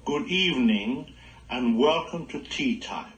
good evening, and welcome to Tea Time.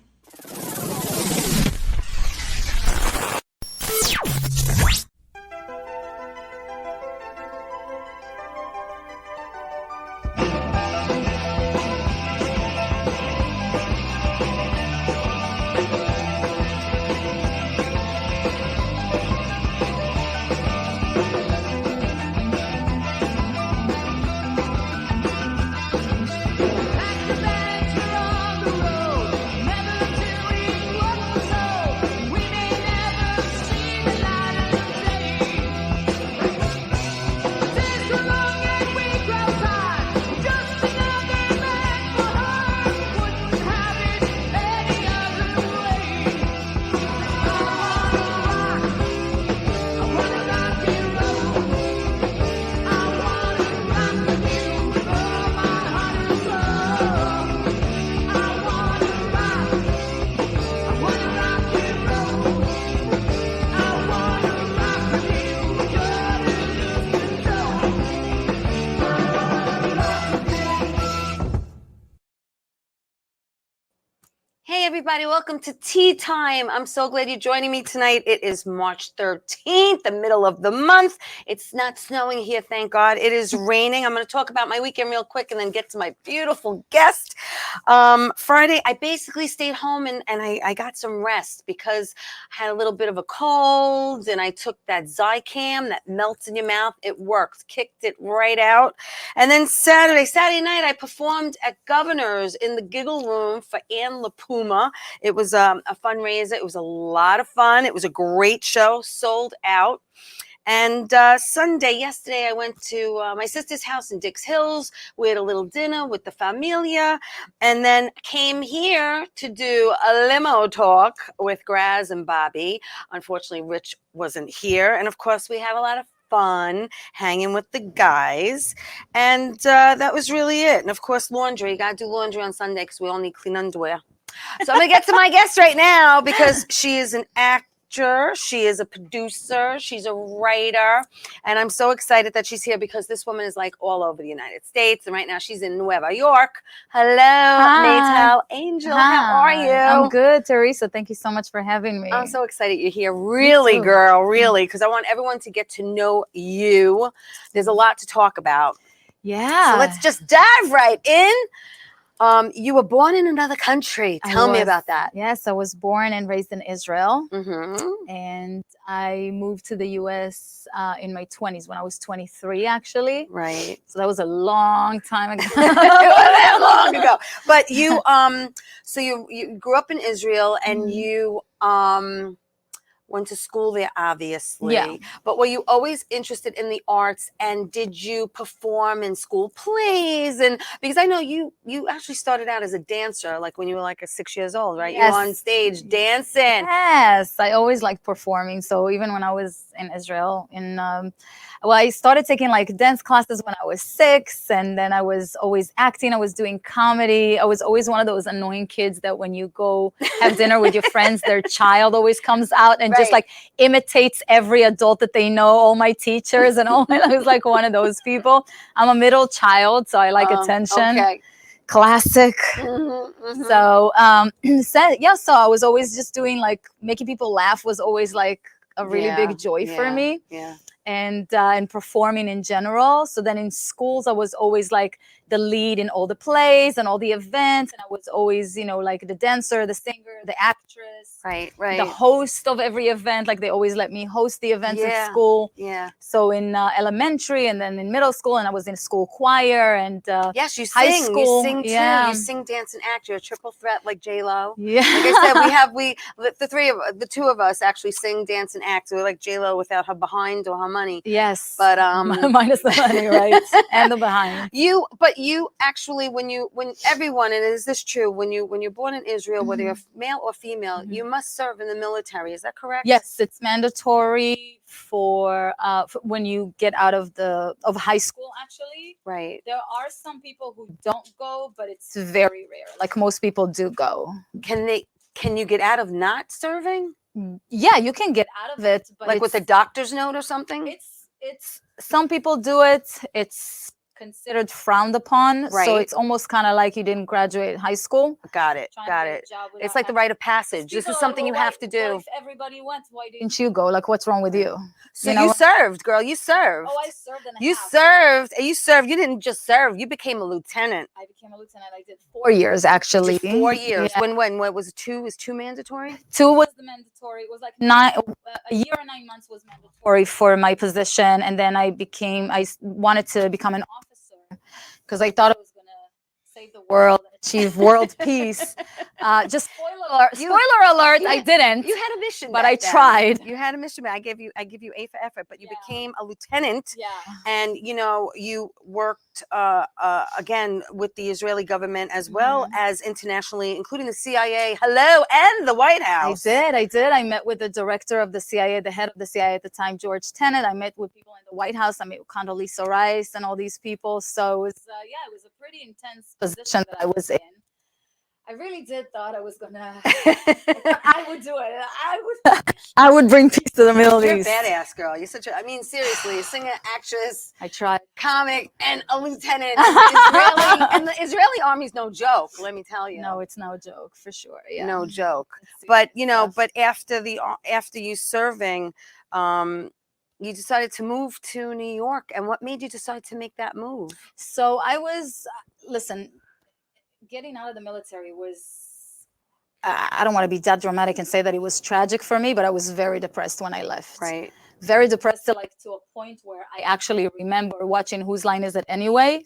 Hey everybody, welcome to Tea Time. I'm so glad you're joining me tonight. It is March 13th, the middle of the month. It's not snowing here, thank God. It is raining. I'm going to talk about my weekend real quick and then get to my beautiful guest. Friday, I basically stayed home and I got some rest because I had a little bit of a cold and I took that Zicam that melts in your mouth. It worked, kicked it right out. And then Saturday night, I performed at Governor's in the Giggle Room for Ann LaPuma. It was a fundraiser. It was a lot of fun. It was a great show, sold out. And yesterday, I went to my sister's house in Dix Hills. We had a little dinner with the familia, and then came here to do a limo talk with Graz and Bobby. Unfortunately, Rich wasn't here. And of course, we had a lot of fun hanging with the guys. And that was really it. And of course, laundry. You got to do laundry on Sunday because we all need clean underwear. So I'm going to get to my guest right now because she is an actor. She is a producer. She's a writer. And I'm so excited that she's here because this woman is like all over the United States. And right now she's in Nueva York. Hello, MAYTAL Angel. Hi. How are you? I'm good, Teresa. Thank you so much for having me. I'm so excited you're here. Really, girl, really. Because I want everyone to get to know you. There's a lot to talk about. Yeah. So let's just dive right in. You were born in another country. Tell me about that. Yes, I was born and raised in Israel. Mm-hmm. And I moved to the U.S. In my 20s when I was 23, actually. Right. So that was a long time ago. It wasn't that long ago. But you, so you grew up in Israel and you went to school there, obviously. Yeah. But were you always interested in the arts? And did you perform in school plays? And because I know you actually started out as a dancer, like when you were like 6 years old, right? Yes. You were on stage dancing. Yes, I always liked performing. So even when I was in Israel, I started taking like dance classes when I was 6, and then I was always acting. I was doing comedy. I was always one of those annoying kids that when you go have dinner with your friends, their child always comes out and just like imitates every adult that they know, all my teachers and all. I was like one of those people. I'm a middle child, so I like attention. Okay. Classic. Mm-hmm, mm-hmm. So I was always just doing like making people laugh was always like a really big joy for me. Yeah. And performing in general. So then in schools, I was always like the lead in all the plays and all the events. And I was always, like the dancer, the singer, the actress, Right. the host of every event. Like they always let me host the events at school. Yeah. So in elementary and then in middle school, and I was in school choir and yes, you high sing. school. You sing too. Yeah. You sing, dance, and act. You're a triple threat like J-Lo. Yeah. Like I said, the two of us actually sing, dance, and act. So we're like J-Lo without her behind or her money. Yes. But minus the money, right? And the behind. But you actually, when everyone, and is this true, when you're born in Israel, whether you're male or female, you must serve in the military. Is that correct? Yes, it's mandatory for when you get out of high school, actually. Right. There are some people who don't go, but it's very rare. Like most people do go. Can you get out of not serving? Yeah, you can get out of it, but like with a doctor's note or something. It's some people do it. It's considered frowned upon. So Right. it's almost kind of like you didn't graduate high school. Got it. Trying to Got get a it. job It's without like the having- rite of passage. This People is are something like, you well, have to well, do. if everybody went, why didn't you go? Like, what's wrong with you? So you know you what? served, girl. You served. Oh, I served and a You half. served. You served. You didn't just serve. You became a lieutenant. I became a lieutenant. I did 4 years, actually. You did 4 years. Yeah. When what was it, two? Was two mandatory? 2 was the mandatory. It was like a year and 9 months was mandatory for my position, and then I wanted to become an officer because I thought I was gonna save the world, achieve world peace. Just spoiler alert, I didn't. You had a mission, but back I then. tried. You had a mission. I give you A for effort, but you Yeah. became a lieutenant. Yeah. And you worked again with the Israeli government as well as internationally, including the CIA. Hello, and the White House. I did. I met with the director of the CIA, the head of the CIA at the time, George Tenet. I met with people in the White House. I met with Condoleezza Rice and all these people. So it was, it was a pretty intense position that I was in. I really did thought I was gonna. I would do it. I would bring peace to the Middle You're a East. badass girl. You're such a. I mean, seriously, a singer, actress, I tried. comic, and a lieutenant. Israeli, and the Israeli army's no joke. Let me tell you. No, it's no joke for sure. Yeah. No joke. It's But serious stuff. but after you serving, you decided to move to New York. And what made you decide to make that move? So I was listen. Getting out of the military was. I don't want to be that dramatic and say that it was tragic for me, but I was very depressed when I left. Right. Very depressed to a point where I actually remember watching Whose Line Is It Anyway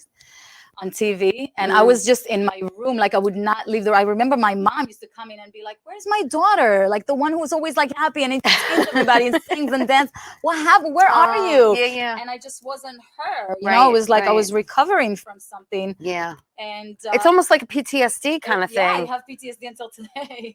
on TV, and I was just in my room, like I would not leave I remember my mom used to come in and be like, "Where's my daughter? Like the one who was always like happy and entertains everybody and sings and dances. What happened? Where are you?" Yeah, yeah. And I just wasn't her. You Right, know, it was like I right. was recovering from something, Yeah. and It's almost like a PTSD kind of yeah, I thing. have PTSD until today.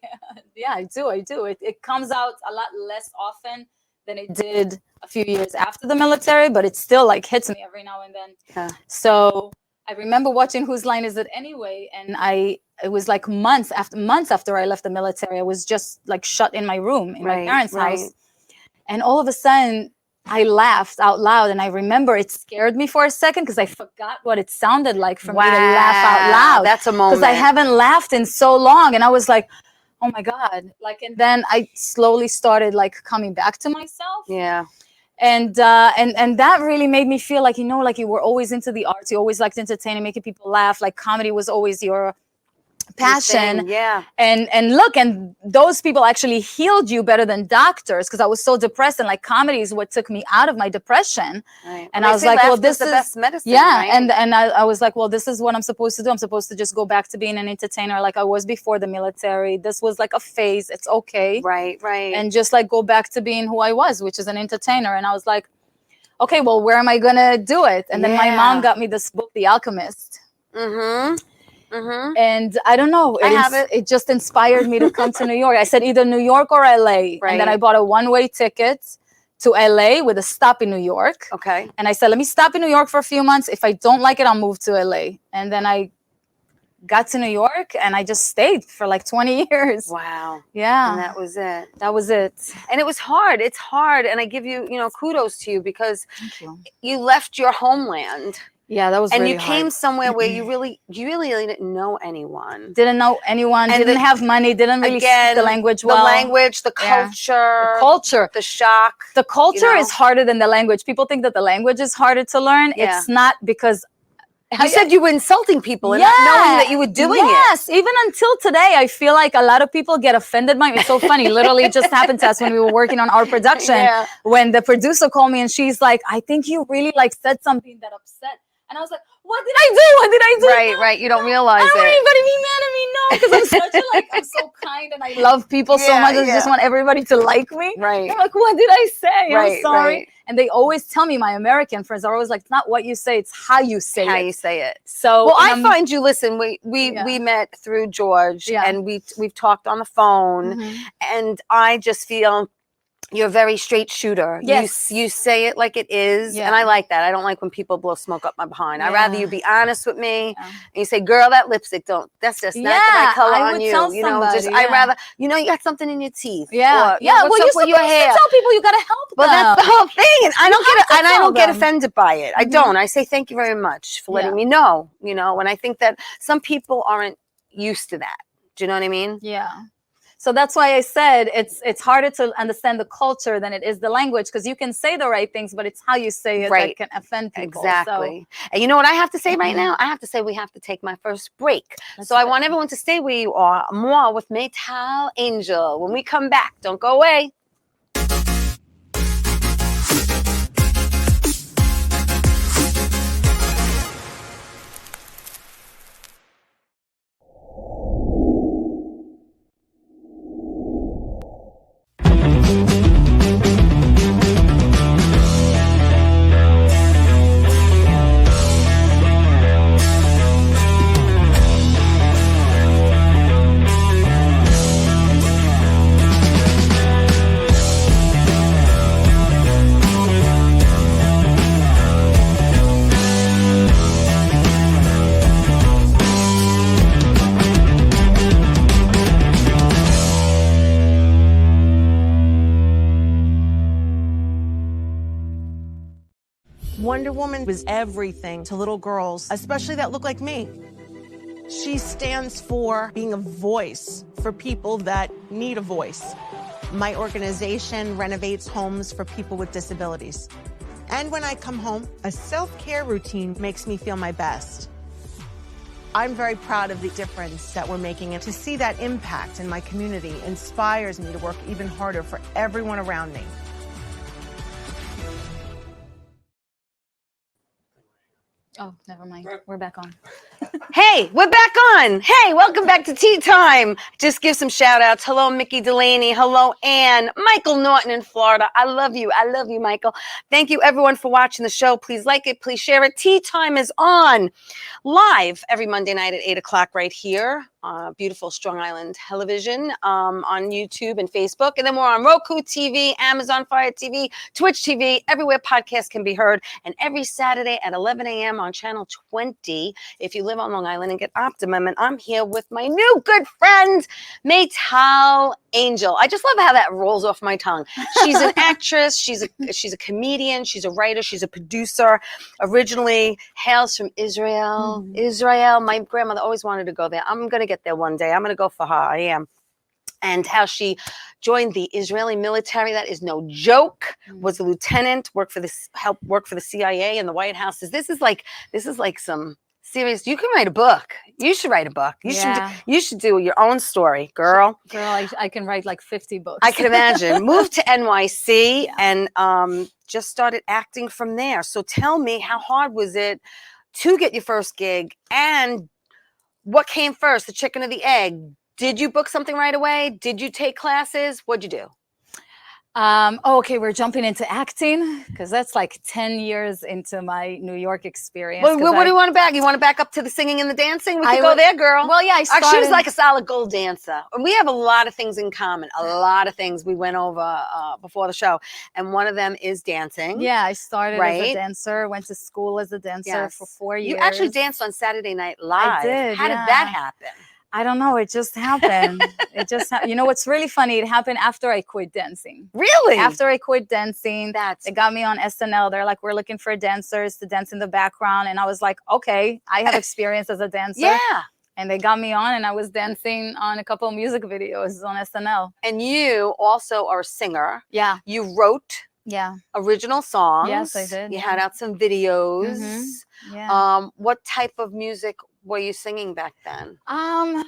Yeah, I do. It comes out a lot less often than it did a few years after the military, but it still like hits me every now and then. Yeah. So I remember watching Whose Line Is It Anyway, and it was like months after I left the military. I was just like shut in my room in my parents' house, and all of a sudden I laughed out loud, and I remember it scared me for a second because I forgot what it sounded like for me to laugh out loud. That's a moment. Because I haven't laughed in so long, and I was like, oh my God. Like, and then I slowly started like coming back to myself. Yeah. And that really made me feel like, like you were always into the arts. You always liked entertaining, making people laugh. Like comedy was always your passion. Yeah. And look, and those people actually healed you better than doctors, because I was so depressed, and like comedy is what took me out of my depression. Right. And I was like, well, this is the best medicine. yeah. Right? And I was like, well, this is what I'm supposed to do. I'm supposed to just go back to being an entertainer like I was before the military. This was like a phase. It's okay. Right. And just like go back to being who I was, which is an entertainer. And I was like, okay, well, where am I gonna do it? And then my mom got me this book, The Alchemist. And I don't know, it just inspired me to come to New York. I said either New York or LA. And then I bought a one-way ticket to LA with a stop in New York. Okay. And I said, let me stop in New York for a few months. If I don't like it, I'll move to LA. And then I got to New York, and I just stayed for like 20 years. Wow. Yeah. And that was it. That was it. And it was hard. It's hard. And I give you, kudos to you, because Thank you left your homeland. Yeah, that was and really you came hard. somewhere where you really didn't know anyone. Didn't know anyone, And didn't have money, didn't really speak the language well. The language, the culture, the shock. The culture is harder than the language. People think that the language is harder to learn. Yeah. It's not, because you said you were insulting people and not knowing that you were doing it. Yes, even until today, I feel like a lot of people get offended by me. It's so funny. Literally, it just happened to us when we were working on our production. When the producer called me and she's like, I think you really like said something that upset. And I was like, what did I do? What did I do? Right. You don't realize it. I don't want anybody to be mad at me, no, because I'm so kind and I love people so much. I just want everybody to like me. Right. I'm like, what did I say? I'm sorry. Right. And they always tell me, my American friends are always like, it's not what you say, it's how you say it. How you say it. So, well, I find you. Listen, we met through George, and we've talked on the phone, and I just feel You're a very straight shooter. Yes. You say it like it is. Yeah. And I like that. I don't like when people blow smoke up my behind. I'd rather Yeah. you be honest with me. Yeah. And you say, girl, that lipstick that's just not the right color I on would you. tell You know, just somebody, I'd rather, you know, you got something in your teeth. Yeah. Or, Yeah. what's Well, up you're with supposed your to hair? tell people you gotta help Well, them. that's the whole thing. And I don't have to I don't get them. offended by it. I don't. I say thank you very much for letting me know, you know, and I think that some people aren't used to that. Do you know what I mean? Yeah. So that's why I said it's harder to understand the culture than it is the language, because you can say the right things, but it's how you say it that can offend people. Exactly. And you know what I have to say right now? I have to say we have to take my first break. So I want everyone to stay where you are. More with MAYTAL Angel. When we come back, don't go away. Wonder Woman was everything to little girls, especially that look like me. She stands for being a voice for people that need a voice. My organization renovates homes for people with disabilities. And when I come home, a self-care routine makes me feel my best. I'm very proud of the difference that we're making, and to see that impact in my community inspires me to work even harder for everyone around me. Oh, never mind. We're back on. Hey, we're back on. Hey, welcome back to Tea Time. Just give some shout outs. Hello, Mickey Delaney. Hello, Ann. Michael Norton in Florida. I love you. I love you, Michael. Thank you, everyone, for watching the show. Please like it. Please share it. Tea Time is on live every Monday night at 8 o'clock right here. Beautiful Strong Island Television on YouTube and Facebook. And then we're on Roku TV, Amazon Fire TV, Twitch TV, everywhere podcasts can be heard. And every Saturday at 11 a.m. on Channel 20 if you live on Long Island and get Optimum. And I'm here with my new good friend, MAYTAL Angel. I just love how that rolls off my tongue. She's an actress. She's a comedian. She's a writer. She's a producer. Originally hails from Israel. Israel. My grandmother always wanted to go there. I'm going to get there one day. I'm going to go for her. I am. And how she joined the Israeli military. That is no joke. Was a lieutenant, helped work for the CIA and the White House. This is like some serious. You can write a book. You should write a book. You should do your own story, girl. Girl, I can write like 50 books. I can imagine. Moved to NYC and just started acting from there. So tell me, how hard was it to get your first gig, and what came first, the chicken or the egg? Did you book something right away? Did you take classes? What'd you do? Okay, we're jumping into acting because that's like 10 years into my New York experience. Well, what do you want to back? You want to back up to the singing and the dancing? We could go there, girl. Well, yeah, She was like a solid gold dancer. And we have a lot of things in common. A lot of things we went over before the show. And one of them is dancing. Yeah, I started as a dancer, went to school as a dancer for 4 years. You actually danced on Saturday Night Live. I did. How did that happen? I don't know. It just happened. You know what's really funny? It happened after I quit dancing. Really? After I quit dancing, they got me on SNL. They're like, we're looking for dancers to dance in the background. And I was like, okay, I have experience as a dancer. Yeah. And they got me on, and I was dancing on a couple of music videos on SNL. And you also are a singer. Yeah. You wrote original songs. Yes, I did. You had out some videos. Yeah. What type of music were you singing back then? Well,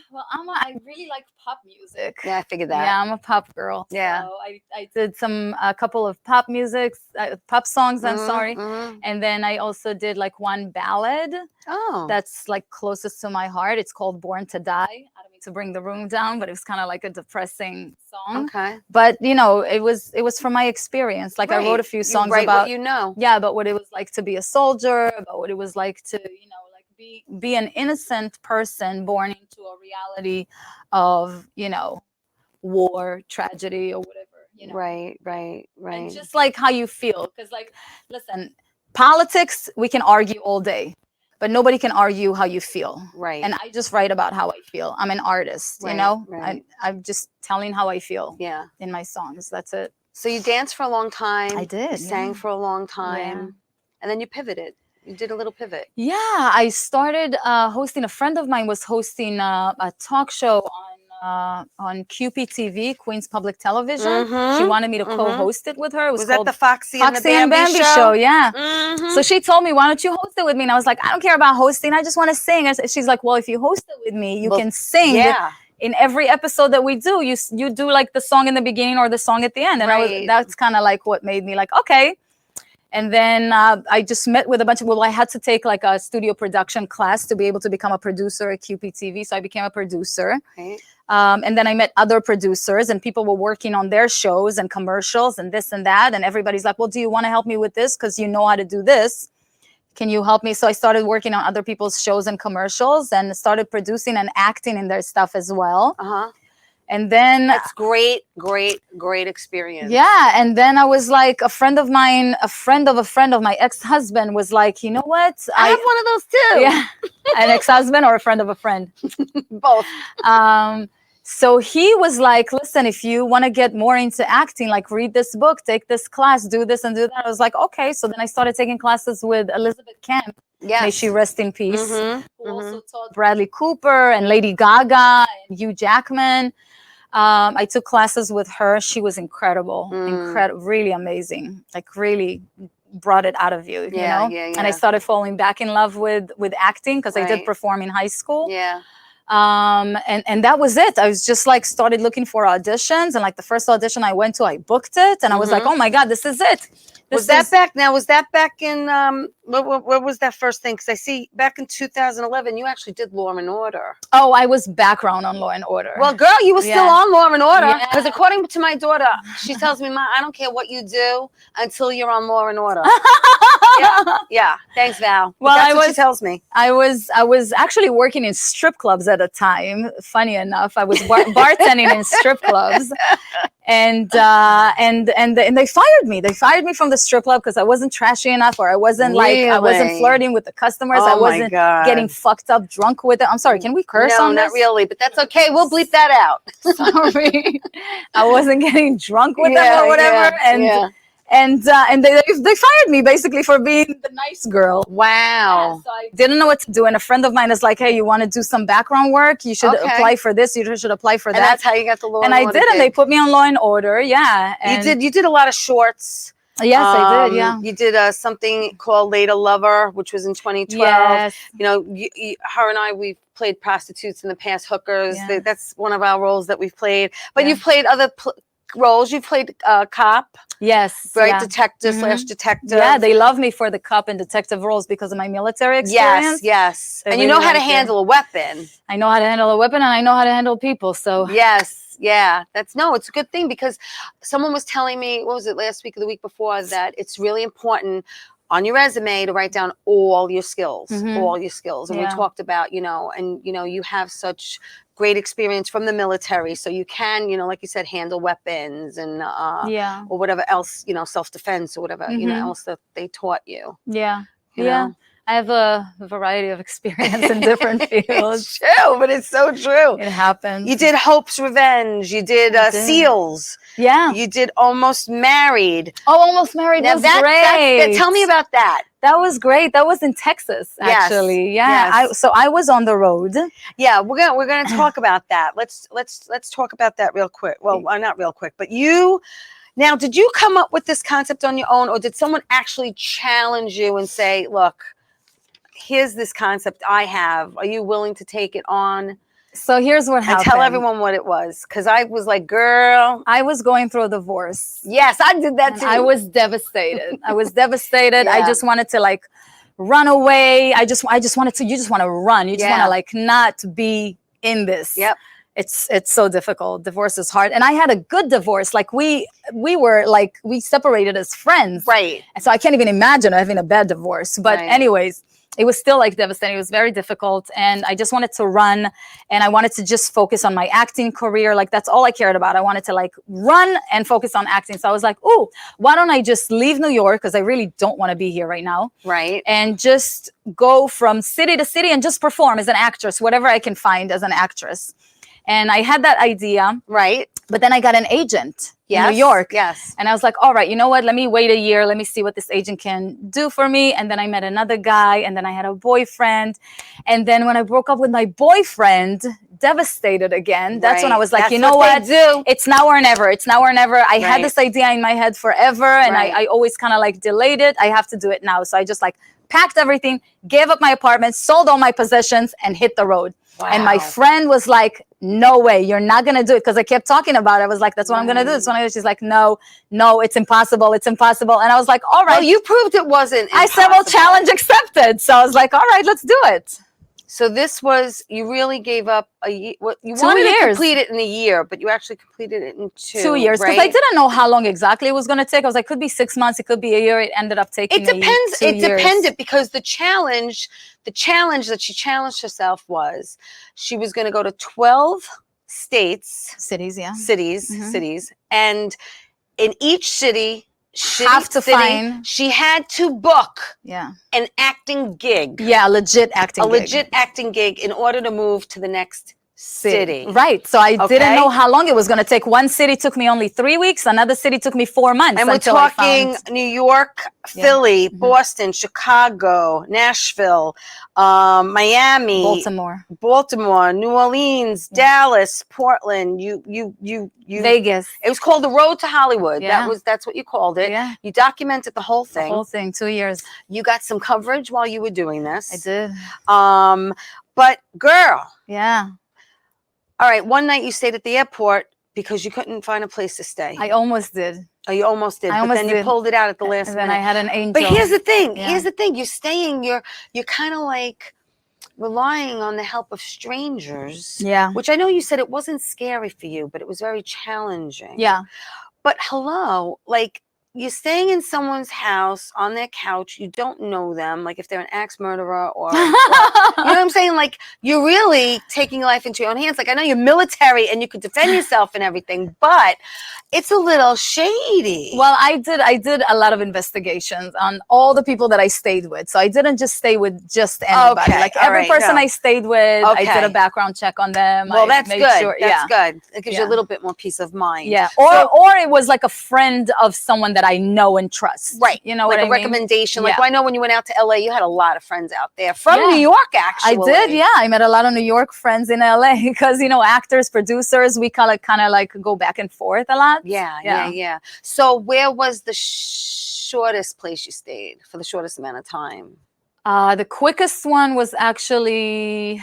I really like pop music. Yeah, I figured that. Yeah, I'm a pop girl. Yeah. So I did a couple of pop pop songs, I'm sorry. And then I also did like one ballad. Oh. That's like closest to my heart. It's called Born to Die. I don't mean to bring the room down, but it was kind of like a depressing song. Okay. But it was from my experience. Like I wrote a few songs about about what it was like to be a soldier, about what it was like to, be an innocent person born into a reality of, war, tragedy, or whatever you know. Right. And just like how you feel, because like, listen, politics, we can argue all day, but nobody can argue how you feel. Right. And I just write about how I feel. I'm an artist, you Right, know. right. I'm just telling how I feel. Yeah. In my songs. That's it. So you danced for a long time. I did. You sang for a long time, Yeah. and then you pivoted. You did a little pivot. Yeah, I started hosting. A friend of mine was hosting a talk show on QPTV, Queens Public Television. She wanted me to co-host it with her. It was that called the Foxy and the Bambi Bambi show? Yeah. Mhm. So she told me, "Why don't you host it with me?" And I was like, "I don't care about hosting. I just want to sing." She's like, "Well, if you host it with me, you can sing." Yeah. In every episode that we do, you do like the song in the beginning or the song at the end, and that's kind of like what made me like, okay. And then I just met with a bunch of, I had to take like a studio production class to be able to become a producer at QPTV. So I became a producer. Right. And then I met other producers, and people were working on their shows and commercials and this and that. And everybody's like, well, do you want to help me with this? Because you know how to do this. Can you help me? So I started working on other people's shows and commercials and started producing and acting in their stuff as well. And then that's great experience. Yeah. And then I was like, a friend of mine, a friend of my ex-husband was like, you know what? I have one of those too. Yeah. An ex-husband or a friend of a friend? Both. So he was like, listen, if you want to get more into acting, like read this book, take this class, do this and do that. I was like, okay. So then I started taking classes with Elizabeth Kemp. Yes. May she rest in peace. Who also taught Bradley Cooper and Lady Gaga and Hugh Jackman. I took classes with her. She was incredible, really amazing. Like really brought it out of you, you know? And I started falling back in love with acting because I did perform in high school. Yeah. And that was it. I was just like started looking for auditions, and like the first audition I went to, I booked it, and I was like, oh my God, this is it. Was that back in what was that first thing? Because I see back in 2011 you actually did Law and Order. Oh, I was background on Law and Order. Well, girl, you were still on Law and Order, because Yeah. according to my daughter, she tells me, Ma, I don't care what you do until you're on Law and Order. Yeah. Thanks, Val. Well, that's what she tells me. I was actually working in strip clubs at the time. Funny enough, I was bartending in strip clubs, and they fired me. They fired me from the strip club because I wasn't trashy enough, or I wasn't I wasn't flirting with the customers. Oh I wasn't getting fucked up drunk with it. I'm sorry. Can we curse on this? No, not really, but that's okay. We'll bleep that out. Sorry, I wasn't getting drunk with them or whatever, and they fired me basically for being the nice girl. Wow. So I didn't know what to do, and a friend of mine is like, hey, you want to do some background work? You should apply for this. You should apply for that. And that's how you got the Law and Order. And I did, and they put me on Law and Order. Yeah. And you did a lot of shorts. Yes, I did. Yeah. You did something called Later Lover, which was in 2012. Yes. You know, her and I, we've played prostitutes in the past, hookers. Yeah. That's one of our roles that we've played. But you've played other roles. You've played cop. Yes. Right. Yeah. Detective / detective. Yeah, they love me for the cop and detective roles because of my military experience. Yes. And you know how to handle a weapon. I know how to handle a weapon, and I know how to handle people. So yes. Yeah, it's a good thing, because someone was telling me, what was it, last week or the week before, that it's really important on your resume to write down all your skills, all your skills. And we talked about, you have such great experience from the military, so you can, like you said, handle weapons and or whatever else, self-defense or whatever, else that they taught you. Yeah. You know? I have a variety of experience in different fields. It's true, but it's so true. It happens. You did Hope's Revenge. You did SEALs. Yeah. You did Almost Married. Oh, Almost Married was great. Tell me about that. That was great. That was in Texas, actually. Yeah. Yes. So I was on the road. Yeah, we're gonna talk about that. Let's talk about that real quick. Well, not real quick, but now, did you come up with this concept on your own, or did someone actually challenge you and say, look, here's this concept I have. Are you willing to take it on? So here's what happened. And tell everyone what it was. Because I was like, girl. I was going through a divorce. Yes, I did that too. I was devastated. I just wanted to run away. You just want to run. You just want to not be in this. Yep. It's so difficult. Divorce is hard. And I had a good divorce. Like we separated as friends. Right. And so I can't even imagine having a bad divorce. But anyways, it was still like devastating. It was very difficult. And I just wanted to run, and I wanted to just focus on my acting career. Like, that's all I cared about. I wanted to like run and focus on acting. So I was like, oh, why don't I just leave New York? Because I really don't want to be here right now. Right. And just go from city to city and just perform as an actress, whatever I can find as an actress. And I had that idea. Right. But then I got an agent in Yes. New York. Yes. And I was like, all right, you know what? Let me wait a year. Let me see what this agent can do for me. And then I met another guy, and then I had a boyfriend. And then when I broke up with my boyfriend, devastated again, that's when I was like, That's you know what what? they do. It's now or never. It's now or never. I had Right. this idea in my head forever, and Right. I always kind of like delayed it. I have to do it now. So I just like packed everything, gave up my apartment, sold all my possessions, and hit the road. Wow. And my friend was like, no way, you're not going to do it. Because I kept talking about it. I was like, that's what I'm going to do. That's what I'm gonna do. She's like, no, it's impossible. It's impossible. And I was like, all right. Well, you proved it wasn't I said, well, impossible. challenge accepted. So I was like, all right, let's do it. So this was, you really gave up a year. What you 2 wanted to years. complete it in a year, but you actually completed it in 2 years. Because right? I didn't know how long exactly it was going to take. I was like, could be 6 months. It could be a year. It ended up taking It depends. 2 It years. depended because the challenge that she challenged herself was she was going to go to 12 states, Cities, yeah. cities, and in each city, find- she had to book Yeah. an acting gig, Yeah, a legit acting a gig. legit acting gig in order to move to the next city. Right. So I Okay. didn't know how long it was going to take. One city took me only 3 weeks. Another city took me 4 months. And we're until I talking found- New York, Philly, Boston, Chicago, Nashville, Miami, Baltimore, New Orleans, Dallas, Portland. You. Vegas. It was called the Road to Hollywood. Yeah. That's what you called it. Yeah. You documented the whole thing. The whole thing, 2 years. You got some coverage while you were doing this. I did. But girl, Yeah. all right. One night you stayed at the airport because you couldn't find a place to stay. I almost did. Oh, you almost did, I but almost then you did. pulled it out at the last And then minute. I had an angel. But here's the thing. Yeah. Here's the thing. You're staying. You're kind of like relying on the help of strangers. Yeah. Which I know you said it wasn't scary for you, but it was very challenging. Yeah. But hello, like you're staying in someone's house on their couch. You don't know them, like if they're an axe murderer or you know what I'm saying? Like you're really taking life into your own hands. Like I know you're military and you could defend yourself and everything, but it's a little shady. Well, I did a lot of investigations on all the people that I stayed with. So I didn't just stay with just anybody. Okay, Like all every right, person no. I stayed with, I did Okay. a background check on them. Well, I that's made good. sure- That's yeah. good. It gives you a Yeah. little bit more peace of mind. Yeah. So- Or it was like a friend of someone that I know and trust. Right. You know like what a I mean? recommendation. Like Yeah. well, I know when you went out to LA, you had a lot of friends out there from Yeah. New York, actually. I did, yeah. I met a lot of New York friends in LA because, you know, actors, producers, we kind of like go back and forth a lot. Yeah. So where was the shortest place you stayed for the shortest amount of time? The quickest one was actually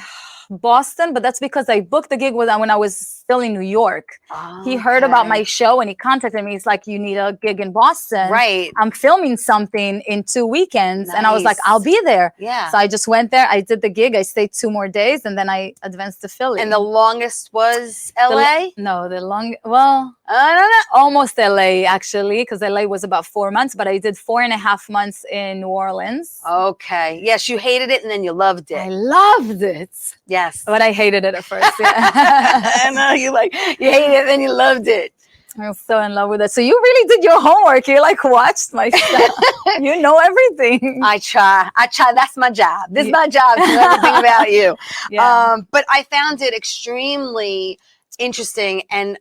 Boston, but that's because I booked the gig when I was still in New York. He heard about my show and he contacted me. He's like, you need a gig in Boston. Right. I'm filming something in 2 weekends. And I was like, Nice. I'll be there. Yeah. So I just went there. I did the gig. I stayed 2 more days and then I advanced to Philly. And the longest was LA? Well, I don't know. almost LA actually, because LA was about 4 months, but I did 4.5 months in New Orleans. Okay. Yes, you hated it and then you loved it. I loved it. Yes. But I hated it at first. Yeah. I know you hated it, then you loved it. I was so in love with it. So you really did your homework. You like watched my stuff. You know everything. I try. That's my job. This is my job to know everything about you. Yeah. But I found it extremely interesting and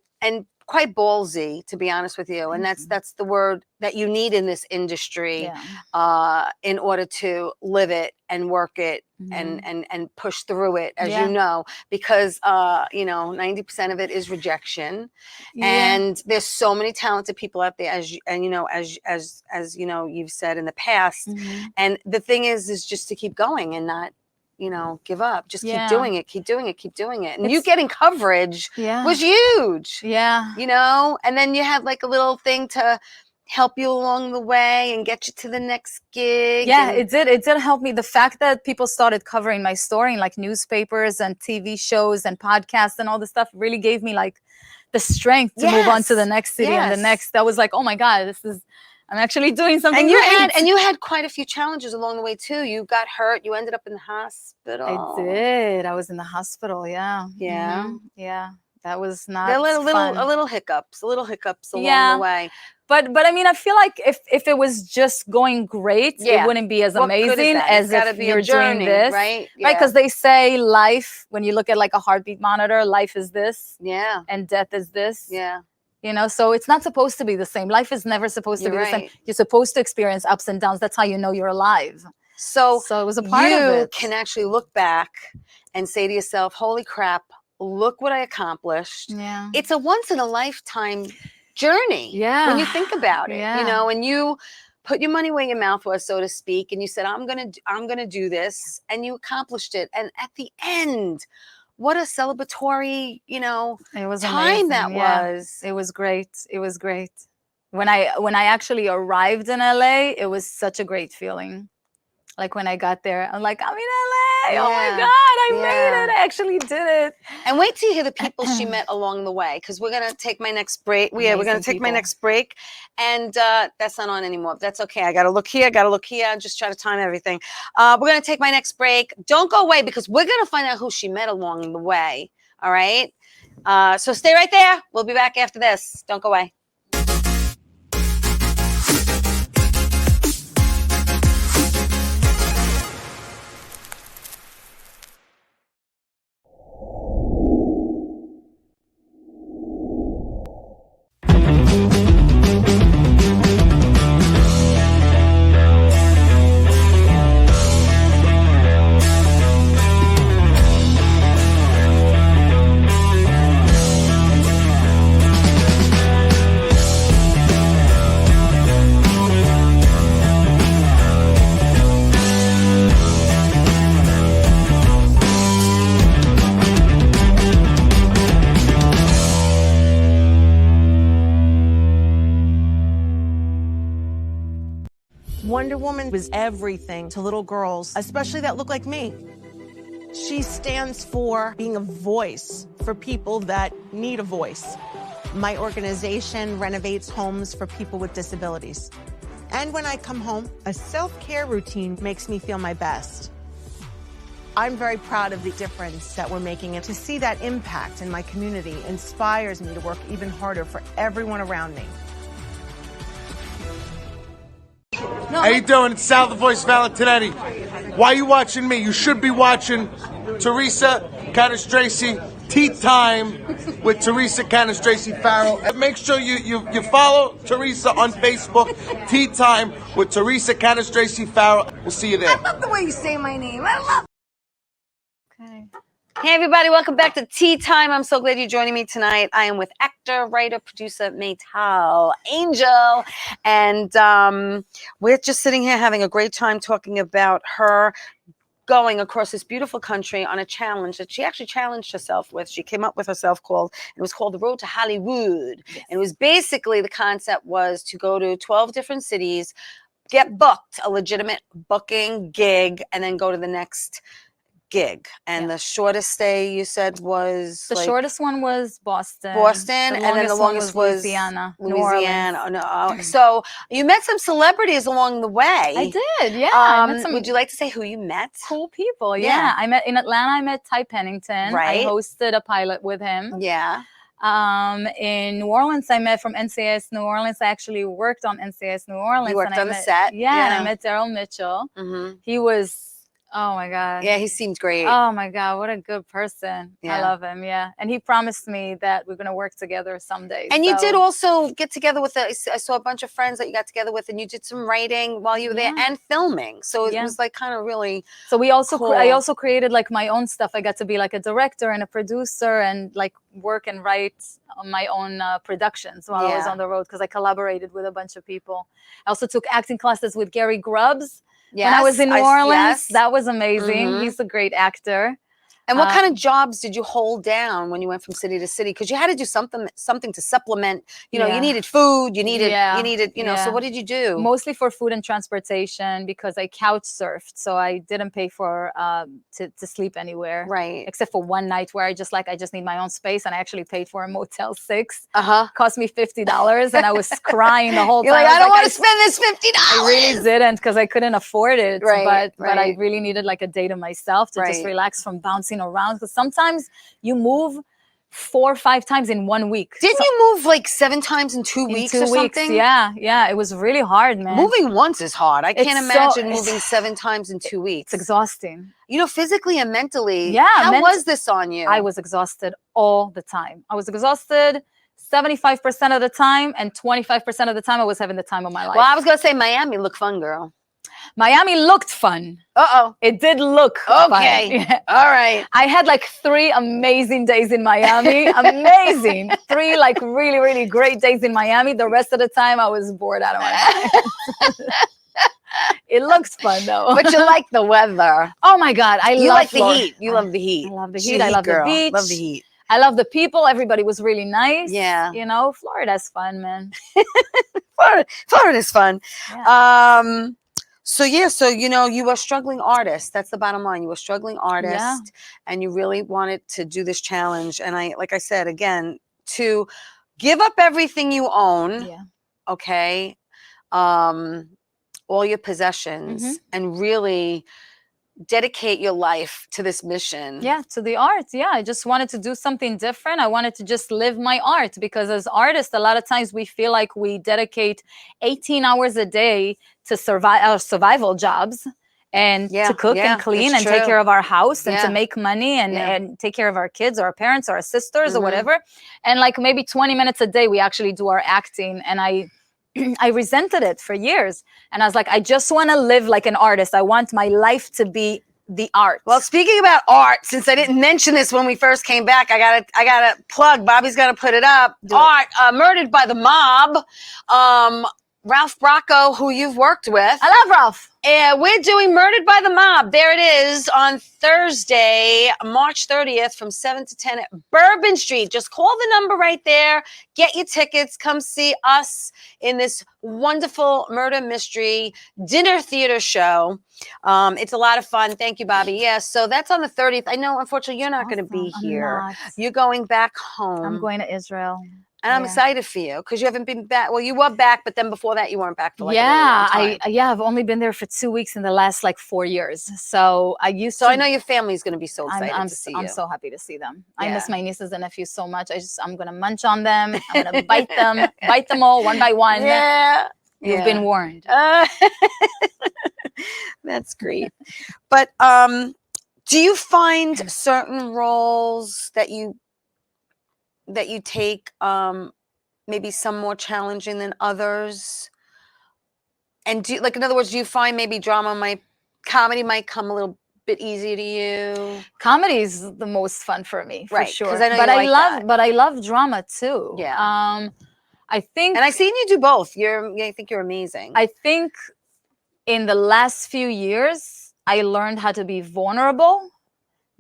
quite ballsy, to be honest with you. And that's the word that you need in this industry in order to live it and work it and push through it, as you know, because 90% of it is rejection. And there's so many talented people out there, as you know, you've said in the past. And the thing is just to keep going and not give up. Just keep doing it, keep doing it, keep doing it. And you getting coverage was huge. Yeah. And then you had like a little thing to help you along the way and get you to the next gig. Yeah, it did help me. The fact that people started covering my story in like newspapers and TV shows and podcasts and all this stuff really gave me like the strength to move on to the next city and the next. That was like, oh my God, I'm actually doing something And you great. had quite a few challenges along the way too. You got hurt. You ended up in the hospital. I did. I was in the hospital. Yeah. Yeah. Yeah. That was There not were fun. a little hiccups along Yeah. the way. But I mean, I feel like if it was just going great, Yeah. it wouldn't be as What good is amazing that? as It's gotta if be a you're journey, doing this, right? Right? Because they say life, when you look at like a heartbeat monitor, life is this, Yeah. and death is this. Yeah. You know, so it's not supposed to be the same. Life is never supposed to You're be the same. right. You're supposed to experience ups and downs. That's how you know you're alive. So it was a part of you it. can actually look back and say to yourself, holy crap, look what I accomplished. Yeah. It's a once in a lifetime journey. Yeah. When you think about it, Yeah. you know, and you put your money where your mouth was, so to speak, and you said, I'm going to do this, and you accomplished it. And at the end, what a celebratory, you know, It was time amazing. that Yeah. was. It was great. It was great. When I actually arrived in LA, it was such a great feeling. Like when I got there, I'm like, I'm in LA. Oh my Yeah. God, I Yeah. made it. I actually did it. And wait till you hear the people she met along the way, because we're gonna take my next break. We're gonna Amazing take my people. next break, and that's not on anymore. That's okay. I gotta look here. Just try to time everything. We're gonna take my next break. Don't go away, because we're gonna find out who she met along the way. All right. So stay right there. We'll be back after this. Don't go away. Wonder Woman was everything to little girls, especially that look like me. She stands for being a voice for people that need a voice. My organization renovates homes for people with disabilities. And when I come home, a self-care routine makes me feel my best. I'm very proud of the difference that we're making, and to see that impact in my community inspires me to work even harder for everyone around me. How you doing? It's Sal the Voice Valentinetti. Why are you watching me? You should be watching Teresa Canastraci Tea Time with Teresa Canastraci Farrell. And make sure you follow Teresa on Facebook, Tea Time with Teresa Canastraci Farrell. We'll see you there. I love the way you say my name. I love. Okay. Hey everybody, welcome back to Tea Time. I'm so glad you're joining me tonight. I am with actor, writer, producer MAYTAL, Angel, and we're just sitting here having a great time talking about her going across this beautiful country on a challenge that she actually challenged herself with. She came up with herself it was called The Road to Hollywood. Yes. And it was basically, the concept was to go to 12 different cities, get booked, a legitimate booking gig, and then go to the next gig. And the shortest stay, you said, was The shortest one was Boston. And then the longest was Louisiana. New Louisiana. Orleans. Oh, no. So you met some celebrities along the way. I did, yeah. I met some Would you like to say who you met? cool people? Yeah. Yeah. I met in Atlanta. I met Ty Pennington. Right. I hosted a pilot with him. Yeah. In New Orleans, I met from NCIS New Orleans. I actually worked on NCIS New Orleans. You worked and I on the met, set. Yeah, and I met Daryl Mitchell. Mm-hmm. He was, oh my God. Yeah, he seemed great. Oh my God, what a good person. Yeah. I love him, yeah. And he promised me that we're going to work together someday. And you did also get together with, I saw a bunch of friends that you got together with, and you did some writing while you were there and filming. So it was like kind of really So we also, cool. I also created like my own stuff. I got to be like a director and a producer and like work and write on my own productions while I was on the road, because I collaborated with a bunch of people. I also took acting classes with Gary Grubbs. Yes, when I was in New Orleans. yes. That was amazing. He's a great actor. And what kind of jobs did you hold down when you went from city to city? Because you had to do something to supplement. You know, you needed food. You needed. You know. So what did you do? Mostly for food and transportation, because I couch surfed, so I didn't pay for to sleep anywhere. Right. Except for one night where I just need my own space, and I actually paid for a Motel 6. Cost me $50, and I was crying the whole time. You're like, I don't want to spend this $50. I really didn't, because I couldn't afford it. Right. But I really needed like a day to myself to just relax from bouncing around, because sometimes you move 4 or 5 times in 1 week. Didn't you move like 7 times in 2 weeks or something? Yeah, it was really hard, man. Moving once is hard. I can't imagine moving 7 times in 2 weeks. It's exhausting. You know, physically and mentally. Yeah. How was this on you? I was exhausted all the time. I was exhausted 75% of the time, and 25% of the time I was having the time of my life. Well, I was going to say Miami looked fun, girl. Miami looked fun. Uh-oh. It did look okay. fun. All right. I had like 3 amazing days in Miami. Amazing. 3 like really, really great days in Miami. The rest of the time I was bored out of my mind. It looks fun though. But you like the weather. Oh my God. You like the heat. You love the heat. I love the heat. I love the beach. Love the heat. I love the people. Everybody was really nice. Yeah. You know, Florida's fun, man. Florida's fun. Yeah. So you know, you were a struggling artist. That's the bottom line. You were a struggling artist, and you really wanted to do this challenge. And like I said, again, to give up everything you own, okay, all your possessions, and really dedicate your life to this mission. Yeah, to the art. Yeah, I just wanted to do something different. I wanted to just live my art, because as artists, a lot of times we feel like we dedicate 18 hours a day to survive our survival jobs, and to cook and clean and take care of our house, and to make money, and take care of our kids or our parents or our sisters or whatever. And like maybe 20 minutes a day we actually do our acting. And I resented it for years. And I was like, I just want to live like an artist. I want my life to be the art. Well, speaking about art, since I didn't mention this when we first came back, I gotta plug. Bobby's gonna put it up. Art, Murdered by the Mob. Ralph Bracco, who you've worked with. I love Ralph. We're doing Murdered by the Mob. There it is on Thursday, March 30th from 7 to 10 at Bourbon Street. Just call the number right there. Get your tickets. Come see us in this wonderful murder mystery dinner theater show. It's a lot of fun. Thank you, Bobby. Yes, so that's on the 30th. I know, unfortunately, you're not going to be here. You're going back home. I'm going to Israel. And I'm excited for you, because you haven't been back. Well, you were back, but then before that, you weren't back for like a really long time. I've only been there for 2 weeks in the last like 4 years. So I know your family's going to be so excited to see you. I'm so happy to see them. I miss my nieces and nephews so much. I'm going to munch on them. I'm going to bite them all one by one. Yeah. You've been warned. That's great. But do you find certain roles that you take maybe some more challenging than others? And in other words, do you find maybe comedy might come a little bit easier to you? Comedy is the most fun for me, for sure. I know but I love drama too. Yeah. I think, and I've seen you do both. I think you're amazing. I think in the last few years, I learned how to be vulnerable.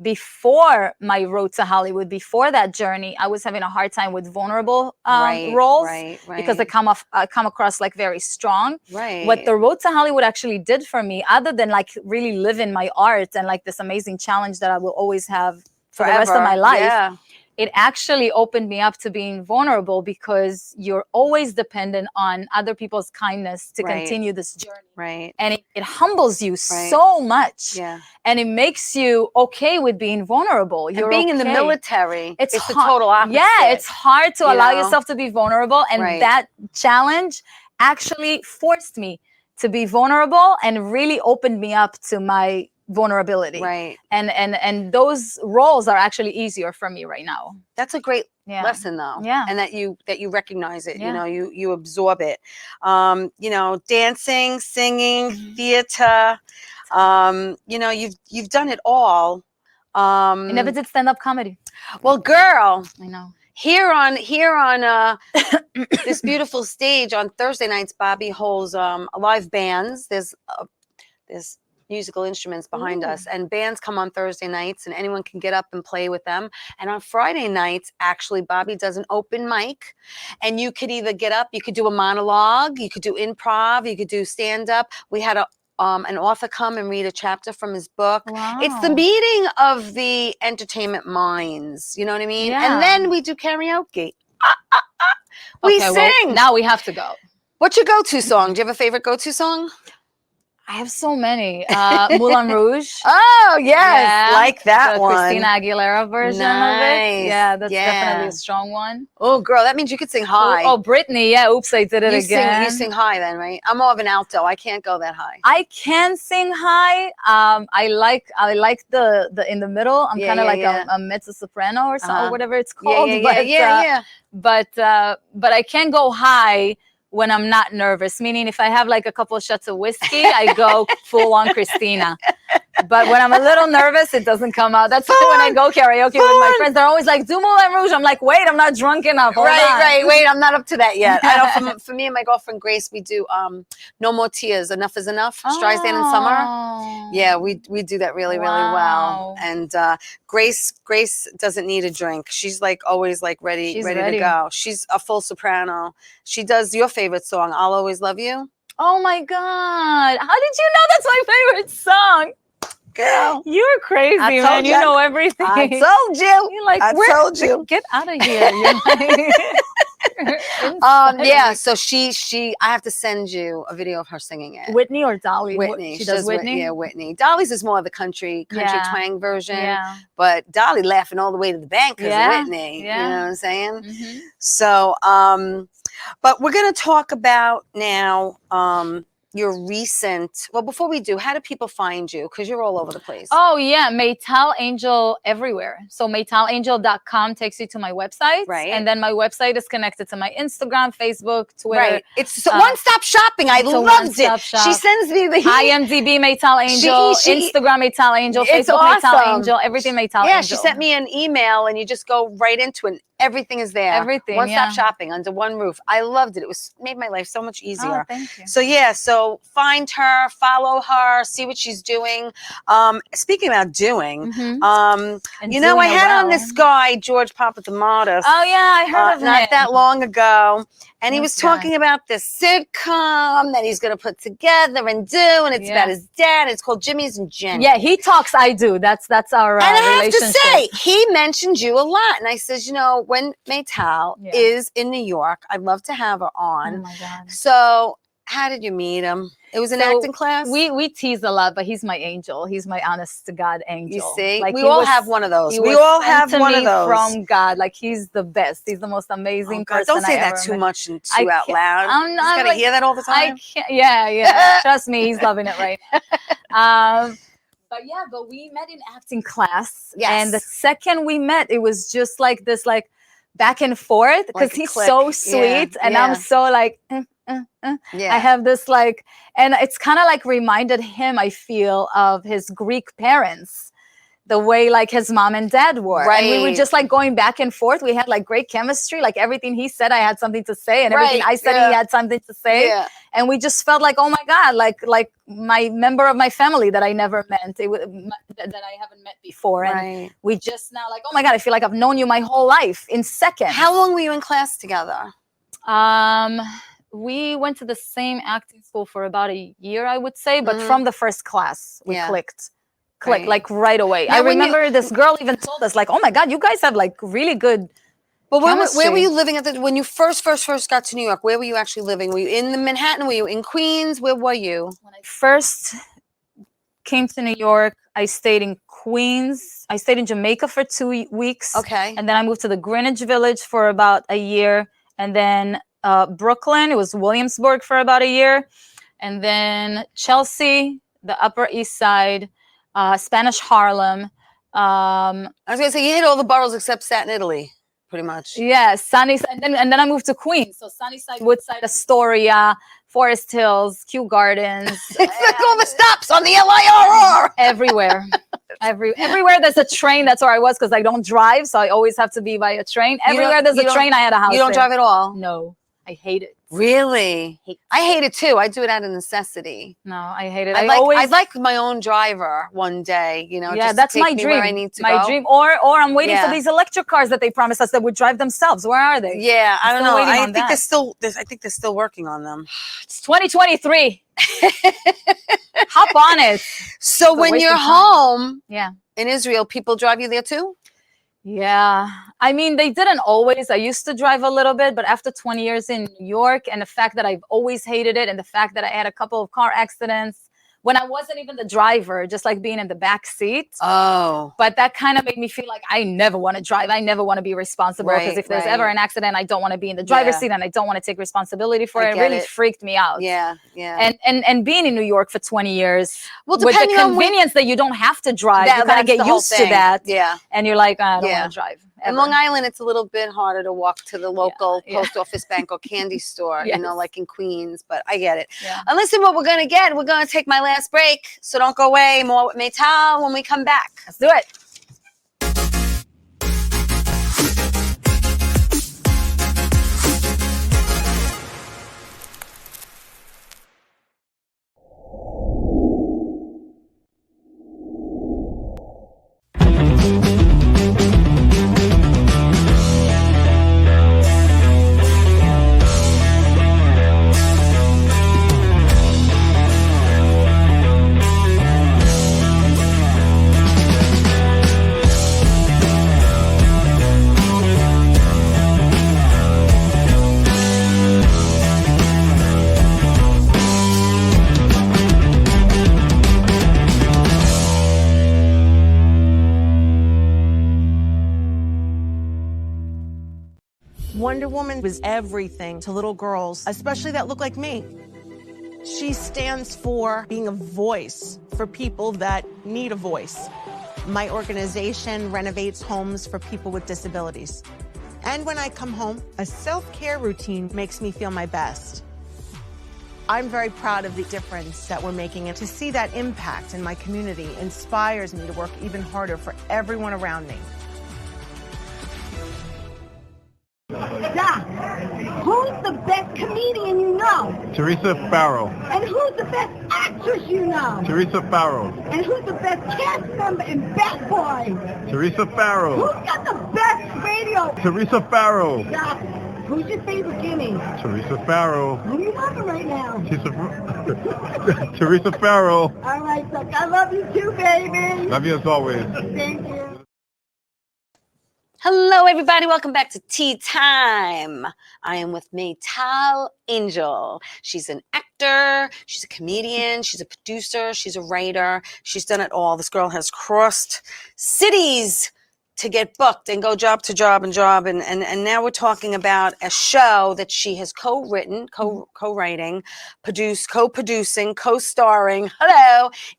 Before my road to Hollywood, before that journey, I was having a hard time with vulnerable roles, because I come across like very strong. Right. What the road to Hollywood actually did for me, other than like really living my art and like this amazing challenge that I will always have for the rest of my life, it actually opened me up to being vulnerable, because you're always dependent on other people's kindness to continue this journey. Right. And it humbles you so much. Yeah. And it makes you okay with being vulnerable. You're being in the military. It's the total opposite. Yeah, it's hard to allow yourself to be vulnerable. And that challenge actually forced me to be vulnerable and really opened me up to my vulnerability. Right. And those roles are actually easier for me right now. That's a great lesson though. Yeah. And that you recognize it, you know, you absorb it. You know, dancing, singing, theater, you know, you've done it all. I never did stand-up comedy. Well, girl, I know. Here on this beautiful stage on Thursday nights, Bobby holds live bands. There's musical instruments behind us, and bands come on Thursday nights, and anyone can get up and play with them. And on Friday nights, actually, Bobby does an open mic, and you could either get up, you could do a monologue, you could do improv, you could do stand up. We had an author come and read a chapter from his book. Wow. It's the meeting of the entertainment minds. You know what I mean? Yeah. And then we do karaoke. We Okay, sing. well, now we have to go. What's your go-to song? Do you have a favorite go-to song? I have so many. Moulin Rouge. Oh, yes. Yeah, Like that the one. Christina Aguilera version of Nice. it. Yeah, that's Yeah. definitely a strong one. Oh, girl, that means you could sing high. Oh, Britney. Yeah, oops, I did it again. You sing high then, right? I'm more of an alto. I can't go that high. I can sing high. I like the in the middle. I'm Yeah, kind of yeah, like yeah. a mezzo soprano or something, Uh-huh. or whatever it's Yeah, called. yeah. But I can go high when I'm not nervous. Meaning, if I have like a couple of shots of whiskey, I go full on Christina. But when I'm a little nervous, it doesn't come out. That's why when I go karaoke with my friends, they're always like, "Do Moulin Rouge." I'm like, "Wait, I'm not drunk enough." Hold on. Right. Wait, I'm not up to that yet. I know for me and my girlfriend Grace, we do No More Tears, Enough is Enough, Streisand in Summer. Oh. Yeah, we do that really well. Wow. And Grace doesn't need a drink. She's like always like ready to go. She's a full soprano. She does your favorite song, I'll Always Love You. Oh my God. How did you know that's my favorite song? Girl, You're crazy, I man. told You you. know everything. I told you. You're like, I told you. Get out of here. You're like, Yeah, so she I have to send you a video of her singing it. Whitney or Dolly? Whitney. She does Whitney? Yeah, Whitney. Dolly's is more of the country Yeah. twang version. Yeah. But Dolly laughing all the way to the bank because Yeah, of Whitney. yeah. You know what I'm saying? Mhm. So, but we're going to talk about now your recent, well, before we do, how do people find you? Because you're all over the place. Oh, yeah. MAYTAL Angel everywhere. So MAYTALangel.com takes you to my website. Right. And then my website is connected to my Instagram, Facebook, Twitter. Right. It's one-stop shopping. I it's a loved one-stop it. shop. She sends me the IMDb MAYTAL Angel, She- Instagram MAYTAL Angel, It's Facebook MAYTAL awesome. Angel, everything MAYTAL Yeah, Angel. she sent me an email and you just go right into it. Everything is there. Everything, One-stop yeah. shopping under one roof. I loved it. It made my life so much easier. Oh, thank you. So yeah, so find her, follow her, see what she's doing. Speaking about doing, And you know, I doing had well. on this guy, George Papadamatis. Oh, yeah, I heard of him. Not that long ago. And he was This guy. talking about this sitcom that he's going to put together and do, and it's Yeah. about his dad. It's called Jimmy's and Jenny. Yeah, he talks, I do. That's our And I have to relationship. say, he mentioned you a lot. And I says, you know, when MAYTAL Yeah. is in New York, I'd love to have her Oh on. my God. So how did you meet him? It was an So acting class? We tease a lot, but he's my angel. He's my honest to God angel. You see? Like, We he all was- have one of those. he We was all sent have to one of me those. from God. Like, he's the best. He's the most amazing Oh, God, person. don't say I that ever too met. much and I too out can't- loud. I'm You not, just gotta like, hear that all the I time. can't. Yeah. Trust me, he's loving it right now. But we met in acting class. Yes. And the second we met, it was just like this, like back and forth, because Like a he's click. so Yeah, sweet, and yeah. I'm so like. Yeah. I have this like, and it's kind of like reminded him, I feel, of his Greek parents, the way like his mom and dad were. And we were Right. just like going back and forth. We had like great chemistry. Like everything he said, I had something to say, and everything Right, I said, yeah. he had something to say. Yeah. And we just felt like, oh my God, like my member of my family that I never met, that I haven't met before. And Right. we just now like, oh my God, I feel like I've known you my whole life in seconds. How long were you in class together? We went to the same acting school for about a year, I would say, but Mhm. from the first class, we Yeah. clicked Right. like right away. Now, I when you- remember this girl even told us like, oh my God, you guys have like really good. But where were Chemistry. you living when you first got to New York? Where were you actually living? Were you in the Manhattan? Were you in Queens? Where were you? When I first came to New York, I stayed in Queens. I stayed in Jamaica for 2 weeks. Okay. And then I moved to the Greenwich Village for about a year. And then Brooklyn, it was Williamsburg for about a year. And then Chelsea, the Upper East Side, Spanish Harlem. I was gonna say you hit all the boroughs except Staten Italy, pretty much. Yeah, Sunnyside. And then I moved to Queens. So Sunnyside, Woodside, Astoria, Forest Hills, Kew Gardens. It's like all the stops on the LIRR. Everywhere. Everywhere there's a train, that's where I was, because I don't drive, so I always have to be by a train. You don't- Everywhere there's you a don't- train, I had a house You don't there. drive at all. No, I hate it. Really? I hate it too. I do it out of necessity. No, I hate it. I'd like my own driver one day, you know, yeah, just that's to take my me dream. where I need to my go. dream. Or I'm waiting Yeah. for these electric cars that they promised us that would drive themselves. Where are they? Yeah, I don't still know. waiting I on think that. I think they're still working on them. It's 2023. Hop on it. So when waste you're of time. home Yeah. in Israel, people drive you there too? Yeah. I mean, they didn't always. I used to drive a little bit, but after 20 years in New York and the fact that I've always hated it and the fact that I had a couple of car accidents when I wasn't even the driver, just like being in the back seat. Oh. But that kind of made me feel like I never want to drive. I never want to be responsible because if there's ever an accident, I don't want to be in the driver's seat and I don't want to take responsibility for it. It really freaked me out. Yeah, yeah. And being in New York for 20 years, Well, with the depending on convenience that you don't have to drive, you kind of get used to that. Yeah. And you're like, I don't want to drive. In Long Island, it's a little bit harder to walk to the local post office, bank, or candy store, you know, like in Queens, but I get it. Yeah. And listen, what we're going to get, we're going to take my last break, so don't go away. More with MAYTAL when we come back. Let's do it. Wonder Woman was everything to little girls, especially that look like me. She stands for being a voice for people that need a voice. My organization renovates homes for people with disabilities. And when I come home, a self-care routine makes me feel my best. I'm very proud of the difference that we're making, and to see that impact in my community inspires me to work even harder for everyone around me. Doc, who's the best comedian you know? Teresa Farrow. And who's the best actress you know? Teresa Farrow. And who's the best cast member in Bad Boys? Teresa Farrow. Who's got the best radio? Teresa Farrow. Doc, who's your favorite Guinea? Teresa Farrow. Who you loving right now? Teresa Farrow. All right, Doc, I love you too, baby. Love you as always. Thank you. Hello, everybody. Welcome back to Tea Time. I am with MAYTAL Angel. She's an actor. She's a comedian. She's a producer. She's a writer. She's done it all. This girl has crossed cities to get booked and go job to job and job. And now we're talking about a show that she has co-written, co-writing, co-producing, co-starring,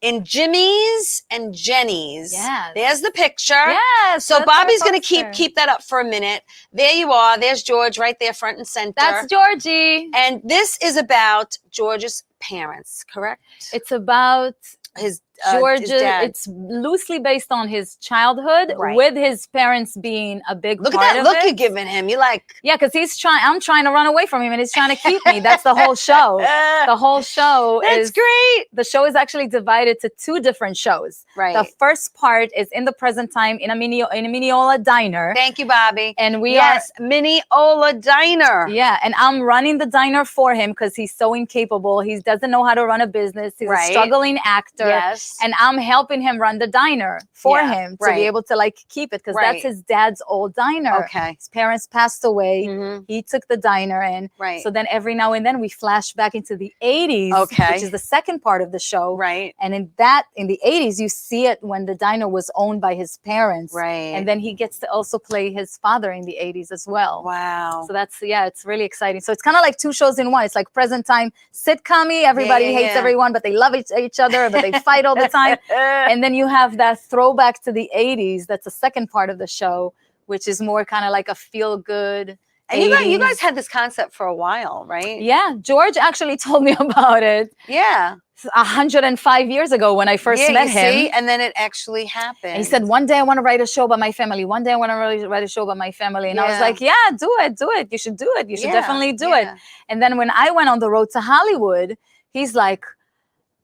in Jimmy's and Jenny's. Yes. There's the picture. Yes. So that's Bobby's our going to poster. keep that up for a minute. There you are. There's George right there, front and center. That's Georgie. And this is about George's parents, correct? It's about His George. dad. It's loosely based on his childhood, Right. with his parents being a big Look at part that of look it. you're giving him. You're like, Yeah, because I'm trying to run away from him and he's trying to keep me. That's the whole show. The whole show that's is great. the show is actually divided to two different shows. Right. The first part is in the present time in a Mineola diner. Thank you, Bobby. And we yes, Mineola Diner. Yeah, and I'm running the diner for him because he's so incapable. He doesn't know how to run a business. He's a Right. struggling actor. Yes. And I'm helping him run the diner for Yeah, him to right. be able to like keep it because Right. that's his dad's old diner. Okay. His parents passed away. Mhm. He took the diner in. Right. So then every now and then we flash back into the 80s, Okay. which is the second part of the show. Right. And in the 80s, you see it when the diner was owned by his parents. Right. And then he gets to also play his father in the 80s as well. Wow. So it's really exciting. So it's kind of like two shows in one. It's like present time sitcom-y. Everybody Yeah, hates yeah. everyone, but they love each other, but they fight all the time. And then you have that throwback to the 80s. That's the second part of the show, which is more kind of like a feel-good. And you 80s. guys had this concept for a while, right? Yeah, George actually told me about it. Yeah. 105 years ago when I first met you him. see? And then it actually happened. And he said, one day I want to write a show about my family. One day I want to write a show about my family. And I was Yeah. like, yeah, do it. You should do it. You should Yeah, definitely do yeah. it. And then when I went on the road to Hollywood, he's like,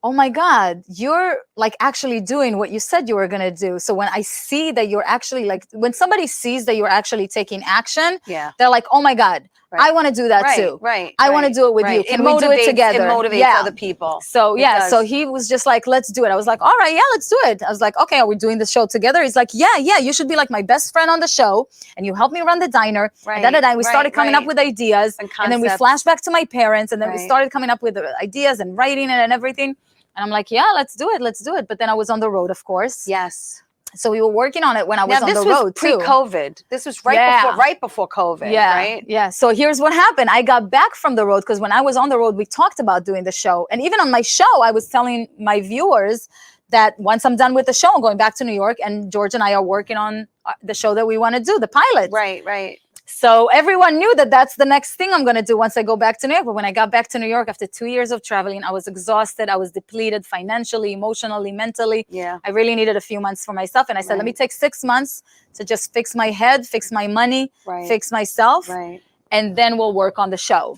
oh my God, you're like actually doing what you said you were going to do. So when I see that you're actually like, when somebody sees that you're actually taking action, Yeah. they're like, oh my God, Right. I want to do that Right, too. right. I want to do it with you. right. Can we do it together? It motivates Yeah. other people. So It yeah, so does. he was just like, let's do it. I was like, all right, yeah, let's do it. I was like, okay, are we doing the show together? He's like, yeah, you should be like my best friend on the show, and you help me run the diner. Right, And then we right, started coming right. up with ideas, and then we concepts. flashed back to my parents, and then we Right. started coming up with ideas and writing it and everything. And I'm like, yeah, let's do it. But then I was on the road, of course. Yes. So we were working on it when I was Now, on this the was road too. pre-COVID. This was Yeah. right before COVID, Yeah, right? yeah. So here's what happened. I got back from the road because when I was on the road, we talked about doing the show. And even on my show, I was telling my viewers that once I'm done with the show, I'm going back to New York, and George and I are working on the show that we want to do, the pilot. Right, right. So everyone knew that that's the next thing I'm going to do once I go back to New York. But when I got back to New York after 2 years of traveling, I was exhausted. I was depleted financially, emotionally, mentally. Yeah. I really needed a few months for myself. And I said, let me take 6 months to just fix my head, fix my money, Right. fix myself, Right. and then we'll work on the show.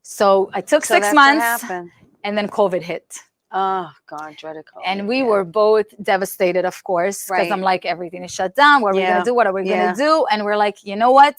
So I took So 6 that's what months, happened. and then COVID hit. Oh God, dreaded COVID. And we yeah. were both devastated, of course, because Right. I'm like, everything is shut down. What are we Yeah. going to do? What are we Yeah. going to do? And we're like, you know what?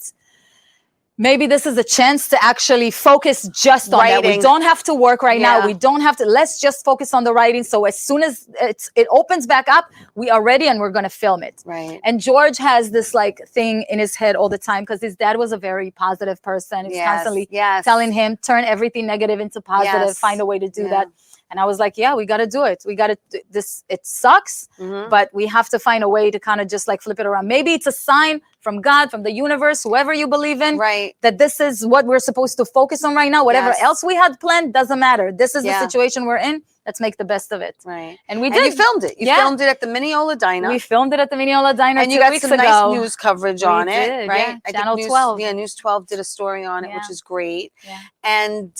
Maybe this is a chance to actually focus just on that. We Writing. don't have to work right Yeah. now. We don't have to. Let's just focus on the writing. So as soon as it opens back up, we are ready and we're going to film it. Right. And George has this like thing in his head all the time because his dad was a very positive person. He's Yes, constantly yes. telling him, turn everything negative into positive, Yes. find a way to do Yeah. that. And I was like, yeah, we got to do it. We got to this. It sucks, Mhm. but we have to find a way to kind of just like flip it around. Maybe it's a sign from God, from the universe, whoever you believe in, Right. that this is what we're supposed to focus on right now. Whatever Yes. else we had planned doesn't matter. This is Yeah. the situation we're in. Let's make the best of it. Right. And we And did. you filmed it. You Yeah. filmed it at the Mineola Diner. We filmed it at the Mineola Diner and you 2 got weeks some ago. nice news coverage We on it, did, right? yeah. I think Channel News, 12. Yeah, News 12 did a story on it, Yeah. which is great. Yeah. And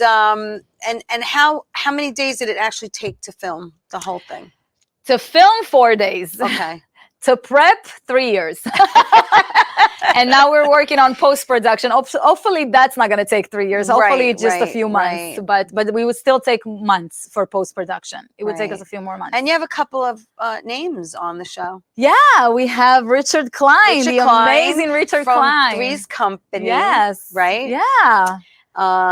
how many days did it actually take to film the whole thing? To film 4 days. Okay. To prep 3 years. And now we're working on post-production. Hopefully that's not going to take 3 years. Hopefully Right, just a right, few months. right. But we would still take months for post-production. It would take Right. us a few more months. And you have a couple of names on the show. Yeah, we have Richard Klein, Richard the Klein amazing Richard from Klein. Three's Company. Yes. Right? Yeah.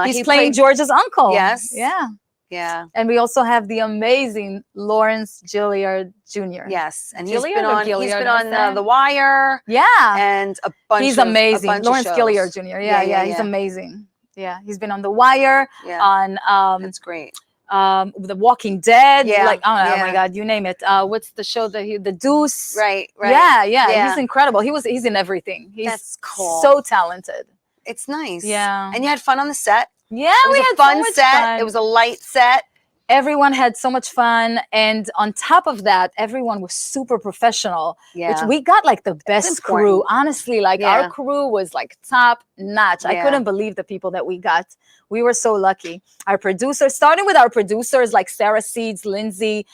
He's he playing played- George's uncle. Yes. Yeah. Yeah. And we also have the amazing Lawrence Gilliard Jr. Yes. And he's Gilliard been or on Gilliard, what's The that? Wire Yeah. and a bunch He's of amazing. a bunch of Lawrence shows. Gilliard Jr. Yeah, he's amazing. Yeah, he's been on The Wire, Yeah. on That's great. The Walking Dead. Yeah, Like, oh yeah. my God, you name it. What's the show that The Deuce? Right, right. Yeah. He's incredible. He's in everything. He's That's cool. so talented. It's nice. Yeah. And you had fun on the set. Yeah, It was we a had fun so much set. fun. It was a light set. Everyone had so much fun, and on top of that, everyone was super professional. Yeah. Which we got like the best crew. important. Honestly, like Yeah. our crew was like top notch. I Yeah. couldn't believe the people that we got. We were so lucky. Our producers, starting with our producers like Sarah Seeds, Lindsay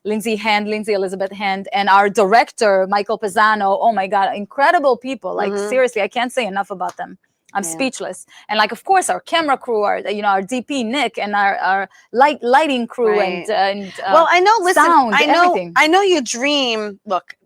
Elizabeth Hand, and our director Michael Pisano. Oh my God, incredible people! Like seriously, I can't say enough about them. I'm speechless. And like, of course, our camera crew, our DP Nick, and our lighting crew, Right. and Well, I know. Listen, sound, I everything. know your dream. Look,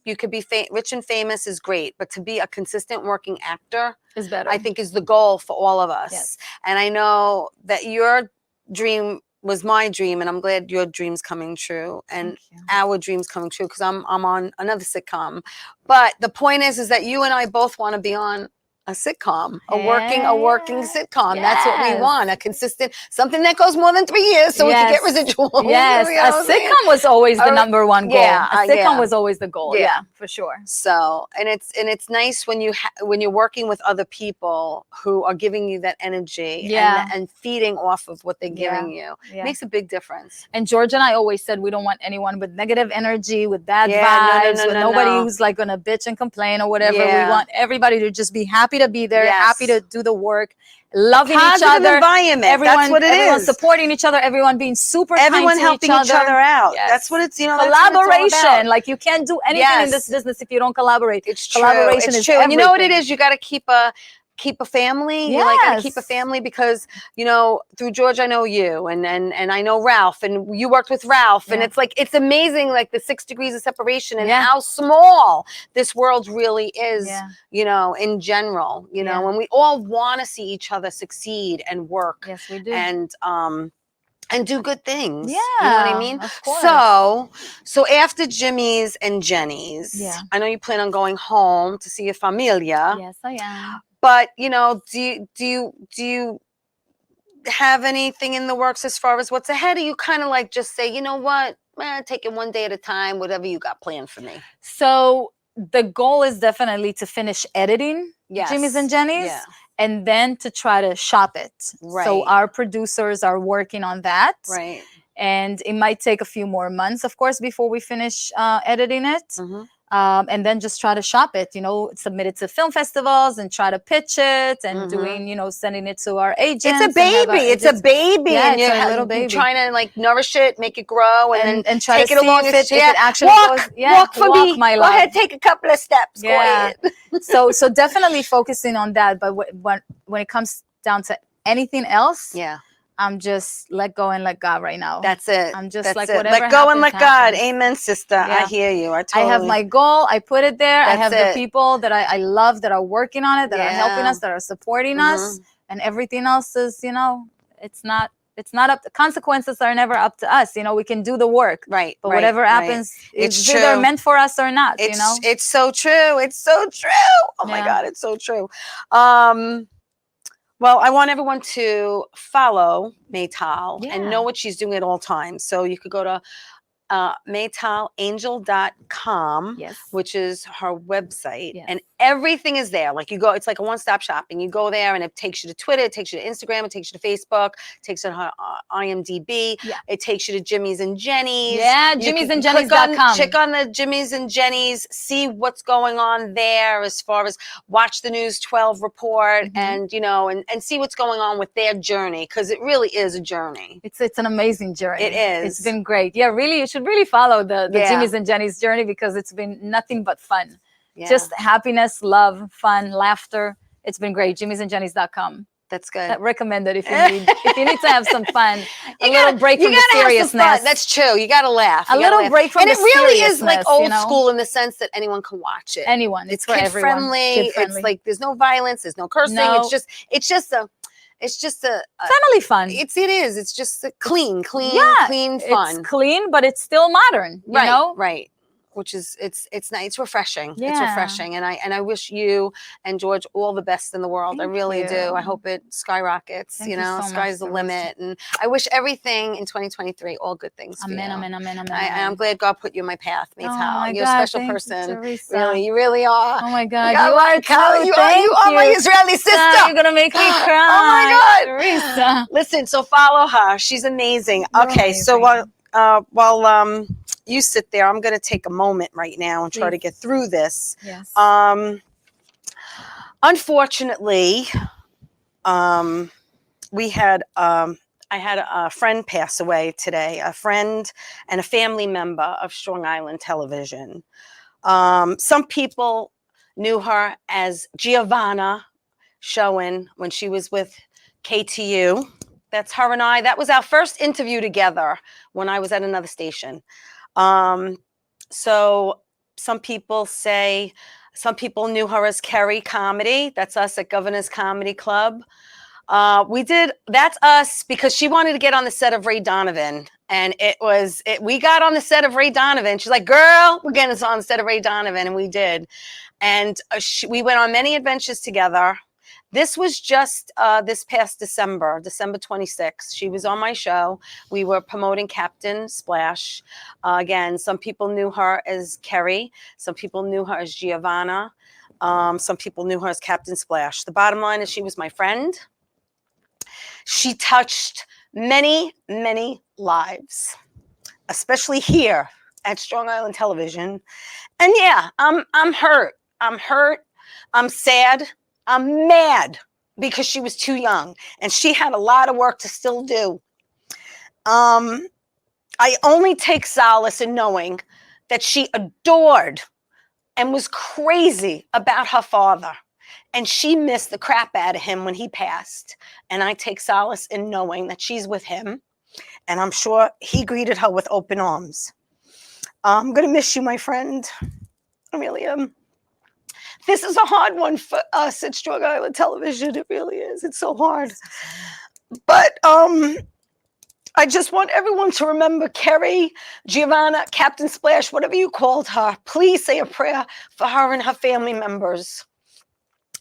you could be rich and famous is great, but to be a consistent working actor, is better. I think is the goal for all of us. Yes. And I know that your dream was my dream, and I'm glad your dream's coming true, and Thank you. our dream's coming true because I'm on another sitcom. But the point is that you and I both want to be on a sitcom, a working sitcom. That's what we Yes. want, a consistent, something that goes more than 3 years so we can get Yes. residuals. Yes, You know what a I'm saying? sitcom was always the Or- number one goal. yeah, A sitcom yeah. was always the goal. Yeah. Yeah, for sure. So, and it's nice when you're working with other people who are giving you that energy Yeah. and feeding off of what they're giving you. Yeah. Makes a big difference. And George and I always said we don't want anyone with negative energy, with bad Yeah, vibes, no, with no, nobody no. who's like gonna bitch and complain or whatever. Yeah. We want everybody to just be happy to be there, Yes. happy to do the work. loving each Positive other, environment. everyone, That's what it everyone is. supporting each other, everyone being super Everyone kind to helping each other out. Yes. That's what it's, you know, that's what it's all collaboration. about. Like you can't do anything in this Yes. business if you don't collaborate. It's true. Collaboration It's is true. And you know what it everything. is? You got to keep a family. You like got to keep a Yes. family because, you know, through George, I know you and I know Ralph, and you worked with Ralph, and Yeah. it's like, it's amazing, like the 6 degrees of separation and Yeah. how small this world really is, Yeah. you know, in general, you know, Yeah. and we all want to see each other succeed and work Yes, we do. and do good things. Yeah, You know what I mean? of course. So after Jimmy's and Jenny's, Yeah. I know you plan on going home to see your familia. Yes, I am. But, you know, do you have anything in the works as far as what's ahead? Or you kind of like just say, you know what, take it one day at a time, whatever you got planned for me. So the goal is definitely to finish editing Jimmy's and Jenny's, Yeah. and then to try to shop it. Right. So our producers are working on that. Right. And it might take a few more months, of course, before we finish editing it. Mhm. And then just try to shop it, you know, submit it to film festivals and try to pitch it and Mhm. doing, you know, sending it to our agents. It's a and have baby. It's a baby. Yeah, and it's you're a little you're baby. trying to like nourish it, make it grow, and then try take to it see along. if If it actually walk, goes. Yeah, walk for me. my Go love. ahead, take a couple of steps. Yeah. Go ahead. so definitely focusing on that. But when it comes down to anything else, Yeah. I'm just let go and let God right now. That's it. I'm just That's like, it. whatever Let go and let happens, God. happens. Amen, sister. I Yeah. hear you. I have my goal. I put it there. I That's have it. the people that I love that are working on it, that are helping Yeah. us, that are supporting Mhm. us, and everything else is, you know, it's not up. The consequences are never up to us. You know, we can do the work, Right. but right, whatever right. happens, It's it's either true. meant for us or not. It's you know, it's so true. It's so true. Oh my Yeah. God, it's so true. Well, I want everyone to follow MAYTAL and know Yeah. what she's doing at all times. So you could go to MAYTALangel.com, Yes. which is her website, Yes. and everything is there. Like you go, it's like a one-stop shopping. You go there and it takes you to Twitter, it takes you to Instagram, it takes you to Facebook, it takes you to her IMDb, Yeah. it takes you to Jimmy's and Jenny's. Yeah, You Jimmy's can and click Jenny's.com. Check on the Jimmy's and Jenny's, see what's going on there as far as watch the News 12 report and, you know, and see what's going on with their journey, because it really is a journey. It's an amazing journey. It is. It's been great. Yeah, really, you should really follow the Yeah. Jimmy's and Jenny's journey because it's been nothing but fun. Yeah. Just happiness, love, fun, laughter. It's been great. Jimmy'sandJenny's.com. That's good. That recommended if you need to have some fun, a You little gotta- break you from the gotta have some seriousness. fun. That's true. You got to laugh. A You gotta little laugh. break from and the it really is like seriousness, old you know? school in the sense that anyone can watch it. Anyone. It's for kid everyone. friendly. Kid-friendly. It's like there's no violence. There's no cursing. No. It's just a family fun. it is. It's just a clean fun. It's clean, but it's still modern. You Right. know? Right. Which is it's nice. It's refreshing. It's Yeah. refreshing, and I wish you and George all the best in the world. I Thank really do. you. I hope it skyrockets. Thank You you know, so much, sky's the Teresa. limit, and I wish everything in 2023 all good things. For Amen, you. amen, amen, amen. I'm glad God put you in my path, Oh MAYTAL. my You're God, a special thank you, person. Teresa. Really, you really are. Oh my God, got you my are cow- too. You Thank are my Israeli sister. You're gonna make me cry. Oh my God. Teresa. Listen, so follow her. She's amazing. You're Okay, so amazing. while you sit there, I'm going to take a moment right now and try to Please. get through this. Yes. Unfortunately, I had a friend pass away today, a friend and a family member of Strong Island Television. Some people knew her as Giovanna Schoen when she was with KTU. That's her and I. That was our first interview together when I was at another station. So some people knew her as Kerry Comedy. That's us at Governor's Comedy Club. That's us because she wanted to get on the set of Ray Donovan. And we got on the set of Ray Donovan. She's like, girl, we're getting us on the set of Ray Donovan. And we did. And we went on many adventures together. This was just this past December 26th. She was on my show. We were promoting Captain Splash. Again, some people knew her as Kerry. Some people knew her as Giovanna. Some people knew her as Captain Splash. The bottom line is she was my friend. She touched many, many lives, especially here at Strong Island Television. And yeah, I'm hurt. I'm hurt. I'm sad. I'm mad. because she was too young and she had a lot of work to still do. I only take solace in knowing that she adored and was crazy about her father. And she missed the crap out of him when he passed. And I take solace in knowing that she's with him. And I'm sure he greeted her with open arms. I'm going to miss you, my friend. I really am. This is a hard one for us at Strong Island Television. It really is. It's so hard. But I just want everyone to remember Kerry, Giovanna, Captain Splash, whatever you called her. Please say a prayer for her and her family members.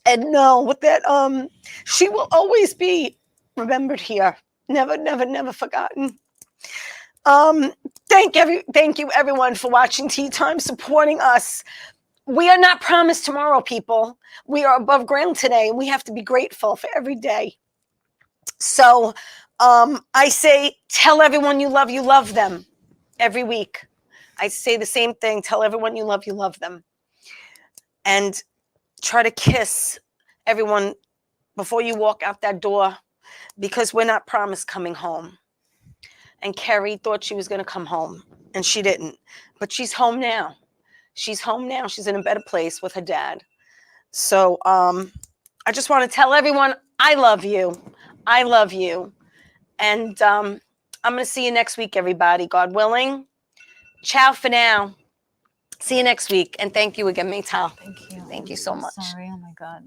And know that she will always be remembered here. Never, never, never forgotten. Thank you everyone for watching Tea Time, supporting us. We are not promised tomorrow, people. We are above ground today, and we have to be grateful for every day. So I say, tell everyone you love them every week. I say the same thing. Tell everyone you love them. And try to kiss everyone before you walk out that door, because we're not promised coming home. And Kerry thought she was going to come home, and she didn't. But she's home now. She's home now. She's in a better place with her dad. So I just want to tell everyone, I love you. I love you. And I'm going to see you next week, everybody, God willing. Ciao for now. See you next week. And thank you again, MAYTAL. Thank you. Thank you so much. Sorry. Oh, my God.